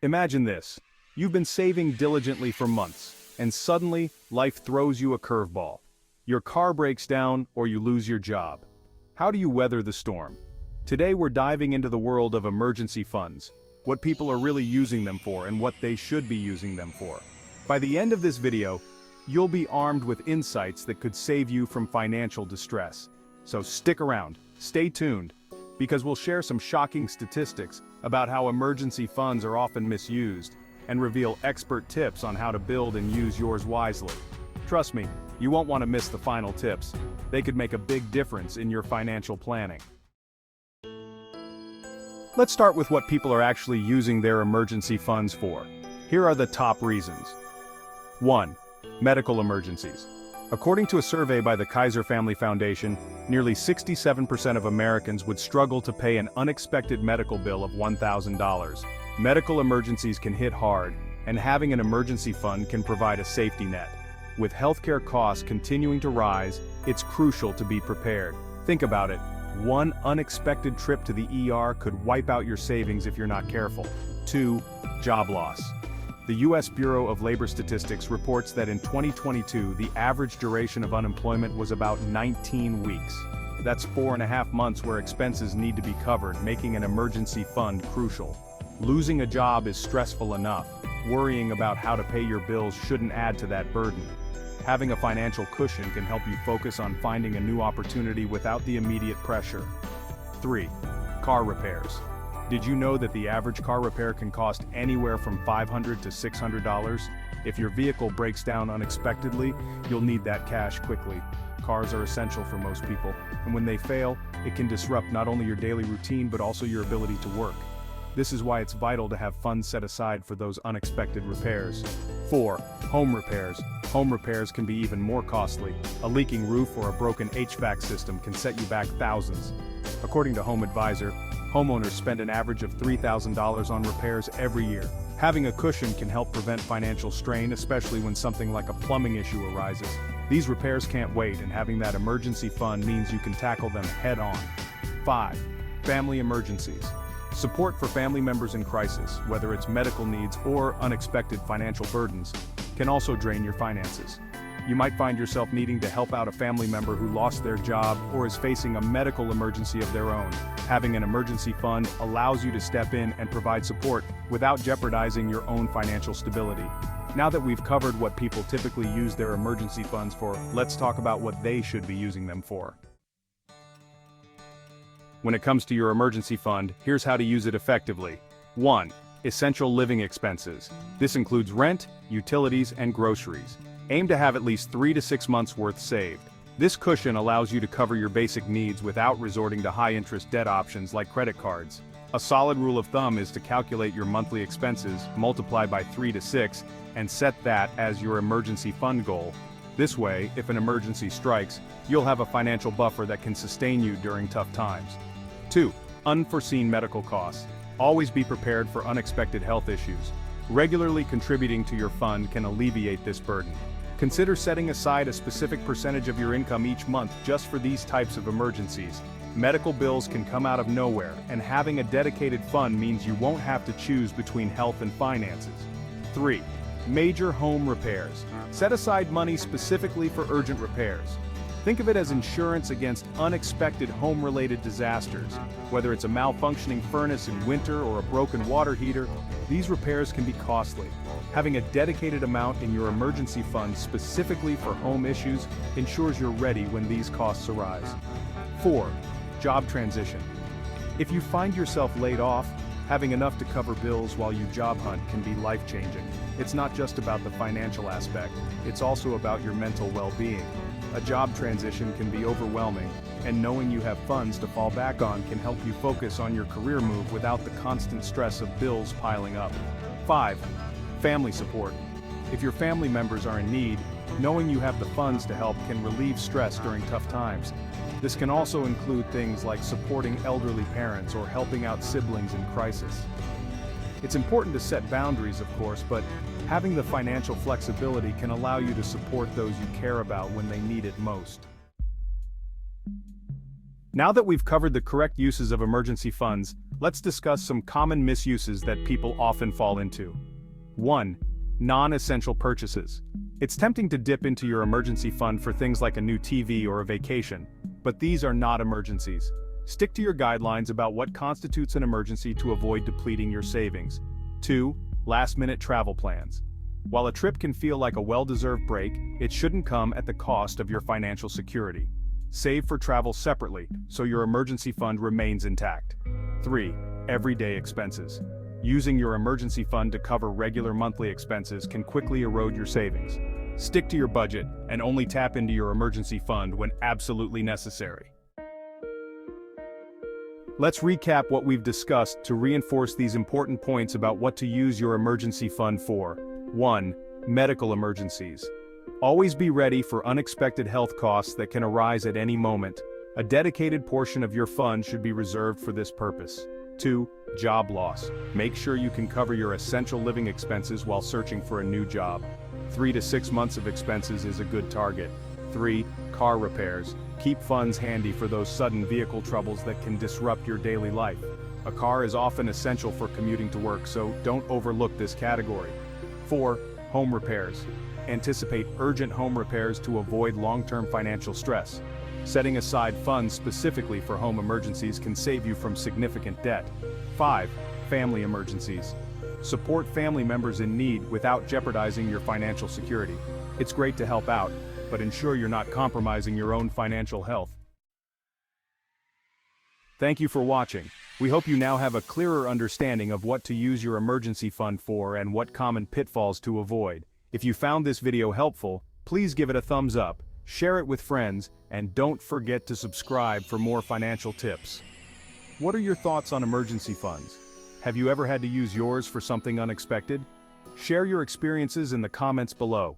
Imagine this. You've been saving diligently for months, and suddenly, life throws you a curveball. Your car breaks down or you lose your job. How do you weather the storm? Today we're diving into the world of emergency funds, what people are really using them for and what they should be using them for. By the end of this video, you'll be armed with insights that could save you from financial distress. So stick around, stay tuned, because we'll share some shocking statistics about how emergency funds are often misused, and reveal expert tips on how to build and use yours wisely. Trust me, you won't want to miss the final tips. They could make a big difference in your financial planning. Let's start with what people are actually using their emergency funds for. Here are the top reasons. 1. Medical emergencies. According to a survey by the Kaiser Family Foundation, nearly 67% of Americans would struggle to pay an unexpected medical bill of $1,000. Medical emergencies can hit hard, and having an emergency fund can provide a safety net. With healthcare costs continuing to rise, it's crucial to be prepared. Think about it. One unexpected trip to the ER could wipe out your savings if you're not careful. 2. Job loss. The U.S. Bureau of Labor Statistics reports that in 2022, the average duration of unemployment was about 19 weeks. That's 4.5 months where expenses need to be covered, making an emergency fund crucial. Losing a job is stressful enough. Worrying about how to pay your bills shouldn't add to that burden. Having a financial cushion can help you focus on finding a new opportunity without the immediate pressure. 3. Car repairs. Did you know that the average car repair can cost anywhere from $500 to $600? If your vehicle breaks down unexpectedly, you'll need that cash quickly. Cars are essential for most people, and when they fail, it can disrupt not only your daily routine but also your ability to work. This is why it's vital to have funds set aside for those unexpected repairs. 4. Home repairs. Home repairs can be even more costly. A leaking roof or a broken HVAC system can set you back thousands. According to Home Advisor, homeowners spend an average of $3,000 on repairs every year. Having a cushion can help prevent financial strain, especially when something like a plumbing issue arises. These repairs can't wait, and having that emergency fund means you can tackle them head-on. 5. Family emergencies. Support for family members in crisis, whether it's medical needs or unexpected financial burdens, can also drain your finances. You might find yourself needing to help out a family member who lost their job or is facing a medical emergency of their own. Having an emergency fund allows you to step in and provide support without jeopardizing your own financial stability. Now that we've covered what people typically use their emergency funds for, let's talk about what they should be using them for. When it comes to your emergency fund, here's how to use it effectively. 1. Essential living expenses. This includes rent, utilities, and groceries. Aim to have at least 3 to 6 months worth saved. This cushion allows you to cover your basic needs without resorting to high-interest debt options like credit cards. A solid rule of thumb is to calculate your monthly expenses, multiply by 3 to 6, and set that as your emergency fund goal. This way, if an emergency strikes, you'll have a financial buffer that can sustain you during tough times. 2. Unforeseen medical costs. Always be prepared for unexpected health issues. Regularly contributing to your fund can alleviate this burden. Consider setting aside a specific percentage of your income each month just for these types of emergencies. Medical bills can come out of nowhere, and having a dedicated fund means you won't have to choose between health and finances. 3. Major home repairs. Set aside money specifically for urgent repairs. Think of it as insurance against unexpected home-related disasters. Whether it's a malfunctioning furnace in winter or a broken water heater, these repairs can be costly. Having a dedicated amount in your emergency fund specifically for home issues ensures you're ready when these costs arise. 4. Job transition. If you find yourself laid off, having enough to cover bills while you job hunt can be life-changing. It's not just about the financial aspect, it's also about your mental well-being. A job transition can be overwhelming, and knowing you have funds to fall back on can help you focus on your career move without the constant stress of bills piling up. 5. Family support. If your family members are in need, knowing you have the funds to help can relieve stress during tough times. This can also include things like supporting elderly parents or helping out siblings in crisis. It's important to set boundaries, of course, but having the financial flexibility can allow you to support those you care about when they need it most. Now that we've covered the correct uses of emergency funds, Let's discuss some common misuses that people often fall into. 1. Non-essential purchases. It's tempting to dip into your emergency fund for things like a new TV or a vacation, but these are not emergencies. Stick to your guidelines about what constitutes an emergency to avoid depleting your savings. 2. Last-minute travel plans. While a trip can feel like a well-deserved break, it shouldn't come at the cost of your financial security. Save for travel separately, so your emergency fund remains intact. 3. Everyday expenses. Using your emergency fund to cover regular monthly expenses can quickly erode your savings. Stick to your budget and only tap into your emergency fund when absolutely necessary. Let's recap what we've discussed to reinforce these important points about what to use your emergency fund for. 1. Medical emergencies. Always be ready for unexpected health costs that can arise at any moment. A dedicated portion of your fund should be reserved for this purpose. 2. Job loss. Make sure you can cover your essential living expenses while searching for a new job. 3 to 6 months of expenses is a good target. 3. Car repairs. Keep funds handy for those sudden vehicle troubles that can disrupt your daily life. A car is often essential for commuting to work, so don't overlook this category. 4. Home repairs. Anticipate urgent home repairs to avoid long-term financial stress. Setting aside funds specifically for home emergencies can save you from significant debt. 5. Family emergencies. Support family members in need without jeopardizing your financial security. It's great to help out, but ensure you're not compromising your own financial health. Thank you for watching. We hope you now have a clearer understanding of what to use your emergency fund for and what common pitfalls to avoid. If you found this video helpful, please give it a thumbs up, share it with friends, and don't forget to subscribe for more financial tips. What are your thoughts on emergency funds? Have you ever had to use yours for something unexpected? Share your experiences in the comments below.